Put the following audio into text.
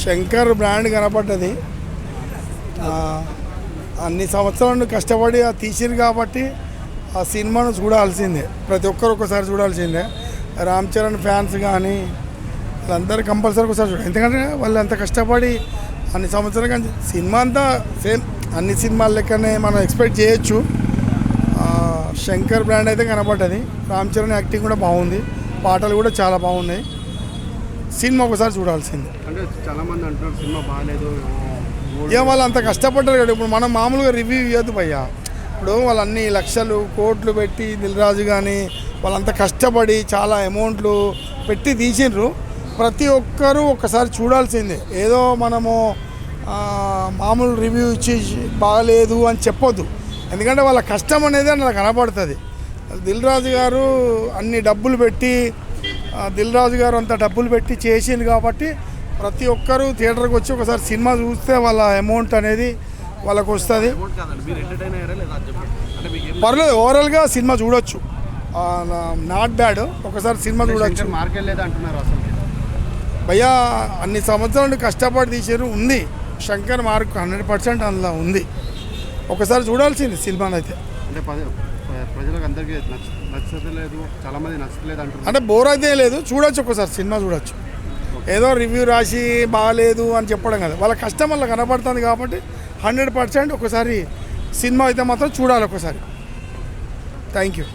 Shankar brand కనపడ్డది. అన్ని సంవత్సరాలు కష్టపడి తీసిరు కాబట్టి ఆ సినిమాను చూడాల్సిందే, ప్రతి ఒక్కరు ఒకసారి చూడాల్సిందే. రామ్ చరణ్ ఫ్యాన్స్ కానీ వాళ్ళందరూ కంపల్సరీ ఒకసారి చూడాలి. ఎందుకంటే వాళ్ళు అంత కష్టపడి అన్ని సంవత్సరాలు కానీ సినిమా అంతా సేమ్ అన్ని సినిమాల లెక్కనే మనం ఎక్స్పెక్ట్ చేయొచ్చు. శంకర్ బ్రాండ్ అయితే కనపడ్డది. రామ్ చరణ్ యాక్టింగ్ కూడా బాగుంది, పాటలు కూడా చాలా బాగున్నాయి. సినిమా ఒకసారి చూడాల్సింది. అంటే చాలామంది అంటున్నారు సినిమా బాగాలేదు, వాళ్ళు అంత కష్టపడ్డారు కదా. ఇప్పుడు మనం మామూలుగా రివ్యూ ఇవ్వద్దు భయ్యా. ఇప్పుడు వాళ్ళు అన్ని లక్షలు కోట్లు పెట్టి దిల్ రాజు కానీ వాళ్ళంతా కష్టపడి చాలా అమౌంట్లు పెట్టి తీసిండ్రు. ప్రతి ఒక్కరూ ఒకసారి చూడాల్సిందే. ఏదో మనము మామూలు రివ్యూ ఇచ్చి బాగలేదు అని చెప్పొద్దు. ఎందుకంటే వాళ్ళ కష్టం అనేది అలా కనపడుతుంది. దిల్ రాజు గారు అన్ని డబ్బులు పెట్టి దిల్ రాజు గారు అంత డబ్బులు పెట్టి చేసింది కాబట్టి ప్రతి ఒక్కరూ థియేటర్కి వచ్చి ఒకసారి సినిమా చూస్తే వాళ్ళ అమౌంట్ అనేది వాళ్ళకు వస్తుంది. పర్లేదు, ఓవరాల్గా సినిమా చూడొచ్చు, నాట్ బ్యాడ్. ఒకసారి సినిమా చూడొచ్చు. భయ్యా అన్ని సంవత్సరాలు కష్టపడి తీసారు, ఉంది శంకర్ మార్క్ 100% అందులో ఉంది. ఒకసారి చూడాల్సింది సినిమాని అయితే. అంటే ప్రజలకు అందరికీ నచ్చలేదు, చాలామంది నచ్చలేదు అంటున్నారు. అంటే బోర్ అయితే లేదు, చూడొచ్చు, ఒకసారి సినిమా చూడొచ్చు. ఏదో రివ్యూ రాసి బాగాలేదు అని చెప్పడం కదా, వాళ్ళ కష్టం వల్ల కనపడుతుంది కాబట్టి 100% ఒకసారి సినిమా అయితే మాత్రం చూడాలి ఒకసారి. Thank you.